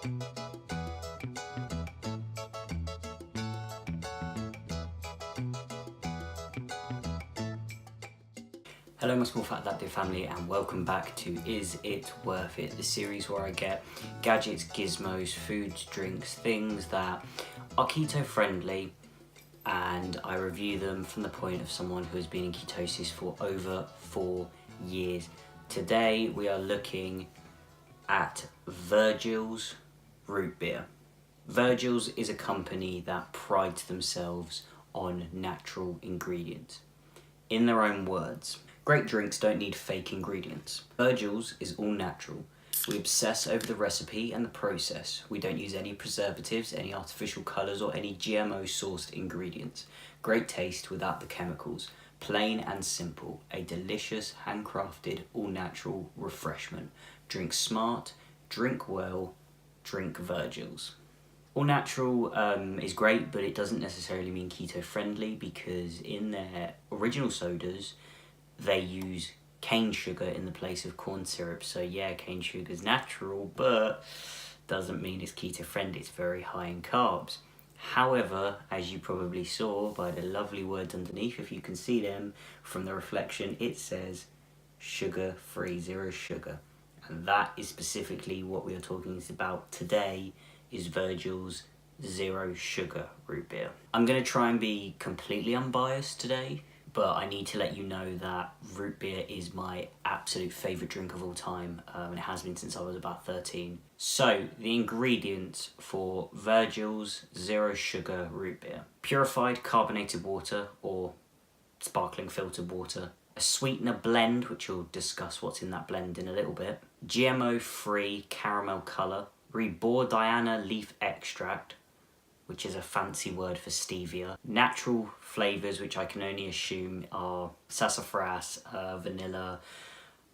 Hello my small fat adaptive family, and welcome back to Is It Worth It, the series where I get gadgets, gizmos, foods, drinks, things that are keto friendly, and I review them from the point of someone who has been in ketosis for over 4 years. Today we are looking at Virgil's root beer. Virgil's is a company that prides themselves on natural ingredients. In their own words, great drinks don't need fake ingredients. Virgil's is all natural. We obsess over the recipe and the process. We don't use any preservatives, any artificial colours or any GMO sourced ingredients. Great taste without the chemicals. Plain and simple. A delicious, handcrafted, all natural refreshment. Drink smart, drink well, drink Virgil's. All natural is great, but it doesn't necessarily mean keto friendly, because in their original sodas they use cane sugar in the place of corn syrup. So yeah, cane sugar is natural, but doesn't mean it's keto friendly. It's very high in carbs. However, as you probably saw by the lovely words underneath, if you can see them from the reflection, it says sugar free, zero sugar. And that is specifically what we are talking about today, is Virgil's zero sugar root beer. I'm going to try and be completely unbiased today, but I need to let you know that root beer is my absolute favourite drink of all time, and it has been since I was about 13. So, the ingredients for Virgil's zero sugar root beer: purified carbonated water or sparkling filtered water, a sweetener blend, which we'll discuss what's in that blend in a little bit, GMO-free caramel colour, Rebor Diana leaf extract, which is a fancy word for stevia, natural flavours, which I can only assume are sassafras, vanilla,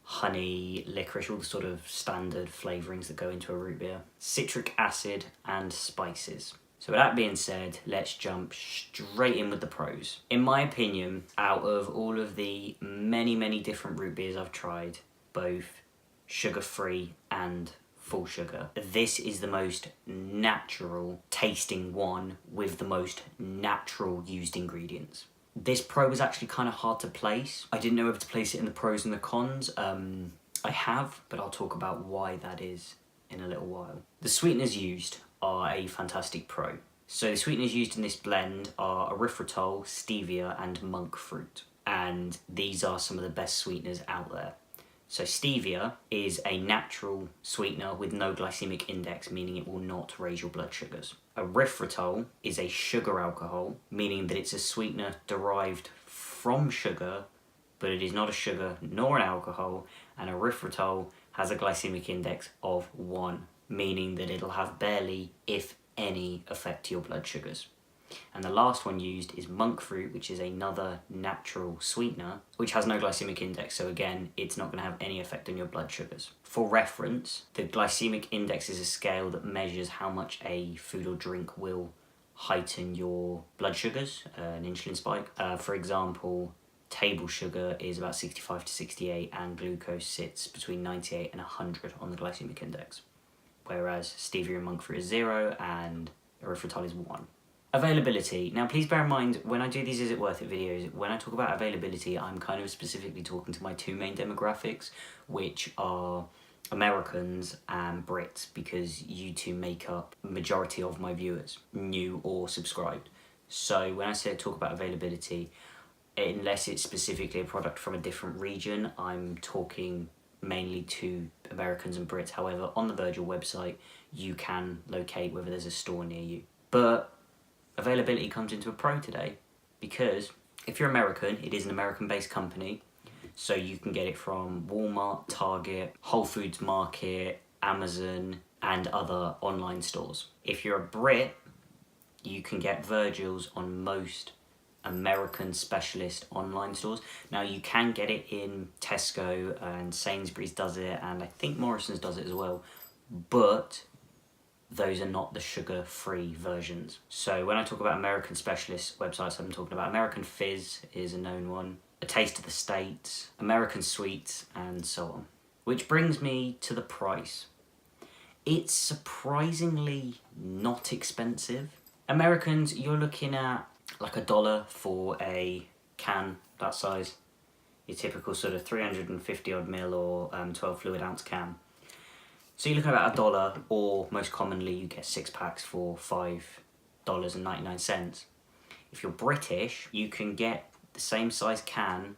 honey, licorice, all the sort of standard flavourings that go into a root beer, citric acid and spices. So with that being said, let's jump straight in with the pros. In my opinion, out of all of the many different root beers I've tried, both sugar-free and full sugar, this is the most natural tasting one with the most natural used ingredients. This pro was actually kind of hard to place. I didn't know whether to place it in the pros and the cons. I have, but I'll talk about why that is in a little while. The sweeteners used are a fantastic pro. So the sweeteners used in this blend are erythritol, stevia and monk fruit. And these are some of the best sweeteners out there. So stevia is a natural sweetener with no glycemic index, meaning it will not raise your blood sugars. Erythritol is a sugar alcohol, meaning that it's a sweetener derived from sugar, but it is not a sugar nor an alcohol, and erythritol has a glycemic index of 1, meaning that it'll have barely, if any, effect to your blood sugars. And the last one used is monk fruit, which is another natural sweetener, which has no glycemic index, so again, it's not going to have any effect on your blood sugars. For reference, the glycemic index is a scale that measures how much a food or drink will heighten your blood sugars, an insulin spike. For example, table sugar is about 65 to 68, and glucose sits between 98 and 100 on the glycemic index, whereas stevia and monk fruit is 0 and erythritol is 1. Availability. Now please bear in mind, when I do these Is It Worth It videos, when I talk about availability, I'm kind of specifically talking to my two main demographics, which are Americans and Brits, because you two make up the majority of my viewers, new or subscribed. So when I say talk about availability, unless it's specifically a product from a different region, I'm talking mainly to Americans and Brits. However, on the Virgil website, you can locate whether there's a store near you. But availability comes into a pro today, because if you're American, it is an American-based company, so you can get it from Walmart, Target, Whole Foods Market, Amazon, and other online stores. If you're a Brit, you can get Virgil's on most American specialist online stores. Now you can get it in Tesco, and Sainsbury's does it, and I think Morrison's does it as well, but those are not the sugar-free versions. So when I talk about American specialist websites, I'm talking about American Fizz is a known one, A Taste of the States, American Sweets, and so on. Which brings me to the price. It's surprisingly not expensive. Americans, you're looking at like $1 for a can that size. Your typical sort of 350 odd mil or 12 fluid ounce can. So you're looking at about $1, or most commonly you get 6 packs for $5.99. If you're British, you can get the same size can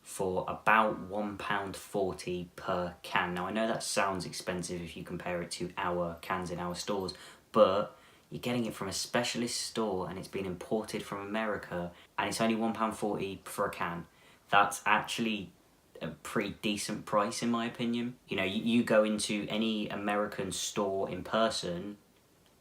for about £1.40 per can. Now I know that sounds expensive if you compare it to our cans in our stores, but you're getting it from a specialist store and it's been imported from America and it's only £1.40 for a can. That's actually a pretty decent price in my opinion. You know, you go into any American store in person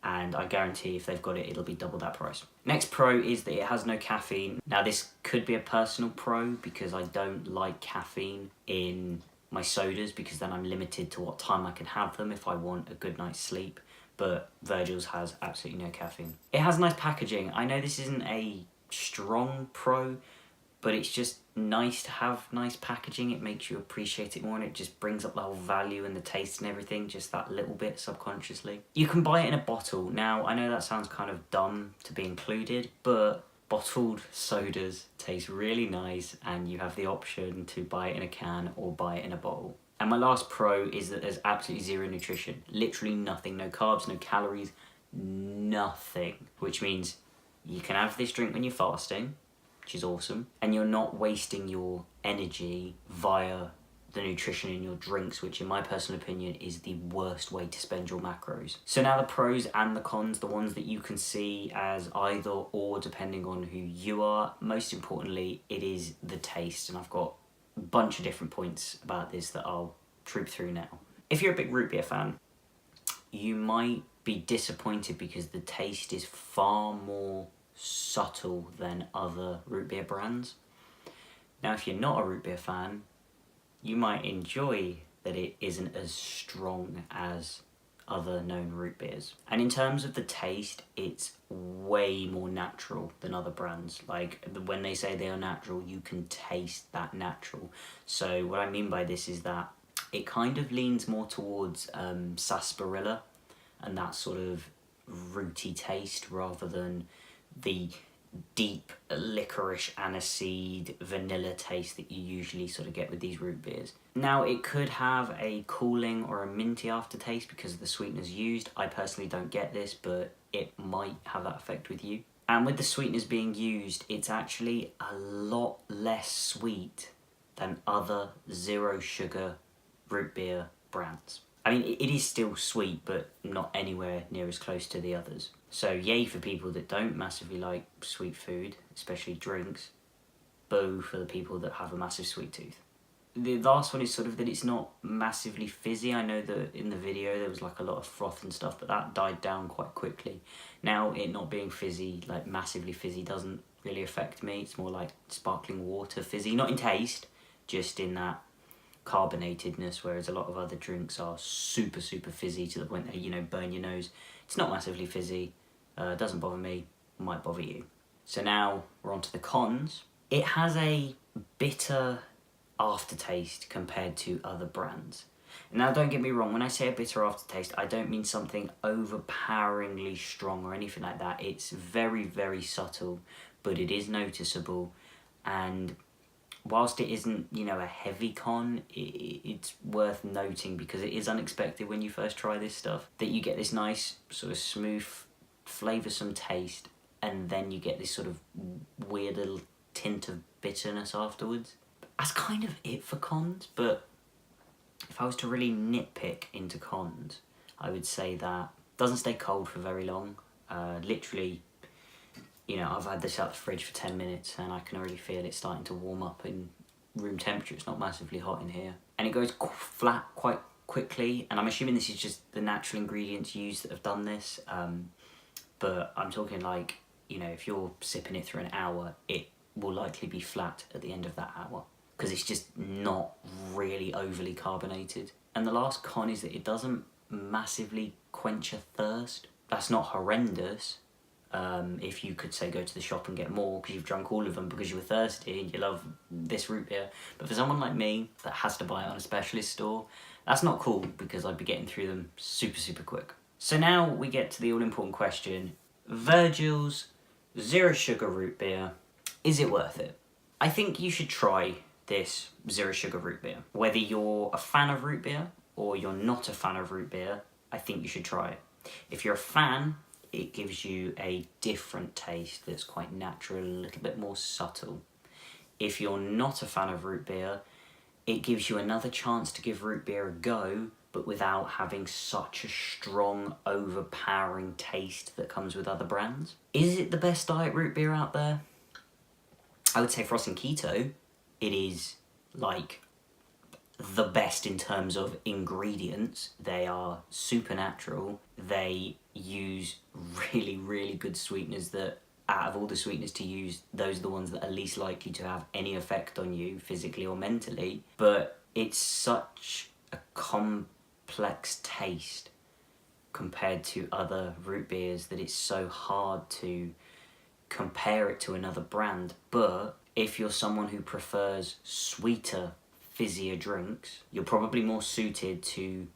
and I guarantee if they've got it, it'll be double that price. Next pro is that it has no caffeine. Now this could be a personal pro because I don't like caffeine in my sodas because then I'm limited to what time I can have them if I want a good night's sleep, but Virgil's has absolutely no caffeine. It has nice packaging. I know this isn't a strong pro, but it's just nice to have nice packaging. It makes you appreciate it more and it just brings up the whole value and the taste and everything, just that little bit subconsciously. You can buy it in a bottle. Now, I know that sounds kind of dumb to be included, but bottled sodas taste really nice and you have the option to buy it in a can or buy it in a bottle. And my last pro is that there's absolutely zero nutrition. Literally nothing. No carbs, no calories, nothing. Which means you can have this drink when you're fasting, which is awesome, and you're not wasting your energy via the nutrition in your drinks, which in my personal opinion is the worst way to spend your macros. So now the pros and the cons, the ones that you can see as either or depending on who you are. Most importantly, it is the taste, and I've got a bunch of different points about this that I'll troop through now. If you're a big root beer fan, you might be disappointed because the taste is far more subtle than other root beer brands. Now if you're not a root beer fan, you might enjoy that it isn't as strong as other known root beers. And in terms of the taste, it's way more natural than other brands. Like when they say they are natural, you can taste that natural. So what I mean by this is that it kind of leans more towards sarsaparilla and that sort of rooty taste rather than the deep licorice, aniseed, vanilla taste that you usually sort of get with these root beers. Now it could have a cooling or a minty aftertaste because of the sweeteners used. I personally don't get this, but it might have that effect with you. And with the sweeteners being used, it's actually a lot less sweet than other zero sugar root beer brands. I mean, it is still sweet, but not anywhere near as close to the others. So yay for people that don't massively like sweet food, especially drinks. Boo for the people that have a massive sweet tooth. The last one is sort of that it's not massively fizzy. I know that in the video there was like a lot of froth and stuff, but that died down quite quickly. Now it not being fizzy, like massively fizzy, doesn't really affect me. It's more like sparkling water fizzy, not in taste, just in that carbonatedness, whereas a lot of other drinks are super fizzy to the point that, you know, burn your nose. It's not massively fizzy, doesn't bother me, might bother you. So now we're on to the cons. It has a bitter aftertaste compared to other brands. Now don't get me wrong, when I say a bitter aftertaste, I don't mean something overpoweringly strong or anything like that. It's very subtle, but it is noticeable, and whilst it isn't, you know, a heavy con, it's worth noting because it is unexpected when you first try this stuff, that you get this nice sort of smooth, flavoursome taste, and then you get this sort of weird little tint of bitterness afterwards. That's kind of it for cons, but if I was to really nitpick into cons, I would say that it doesn't stay cold for very long. Literally, you know, I've had this out the fridge for 10 minutes and I can already feel it starting to warm up in room temperature. It's not massively hot in here. And it goes flat quite quickly, and I'm assuming this is just the natural ingredients used that have done this. But I'm talking like, you know, if you're sipping it through an hour, it will likely be flat at the end of that hour because it's just not really overly carbonated. And the last con is that it doesn't massively quench a thirst. That's not horrendous, if you could say go to the shop and get more because you've drunk all of them because you were thirsty and you love this root beer. But for someone like me that has to buy it on a specialist store, that's not cool because I'd be getting through them super quick. So now we get to the all important question, Virgil's zero sugar root beer, is it worth it? I think you should try this zero sugar root beer. Whether you're a fan of root beer or you're not a fan of root beer, I think you should try it. If you're a fan, it gives you a different taste that's quite natural, a little bit more subtle. If you're not a fan of root beer, it gives you another chance to give root beer a go, but without having such a strong, overpowering taste that comes with other brands. Is it the best diet root beer out there? I would say for us in keto, it is like the best in terms of ingredients. They are super natural. They use really good sweeteners that, out of all the sweeteners to use, those are the ones that are least likely to have any effect on you physically or mentally. But it's such a complex taste compared to other root beers that it's so hard to compare it to another brand. But if you're someone who prefers sweeter, fizzier drinks, you're probably more suited to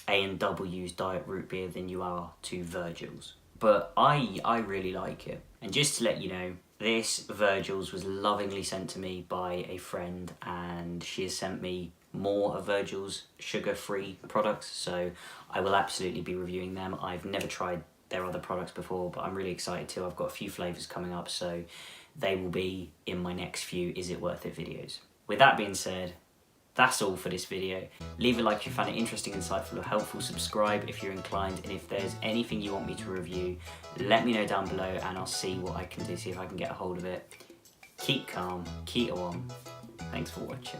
A&W's diet root beer than you are to Virgil's. But I really like it. And just to let you know, this Virgil's was lovingly sent to me by a friend, and she has sent me more of Virgil's sugar-free products, so I will absolutely be reviewing them. I've never tried their other products before, but I'm really excited to. I've got a few flavours coming up, so they will be in my next few Is It Worth It videos. With that being said, that's all for this video. Leave a like if you found it interesting, insightful or helpful, subscribe if you're inclined, and if there's anything you want me to review, let me know down below and I'll see what I can do, see if I can get a hold of it. Keep calm, keto on. Thanks for watching.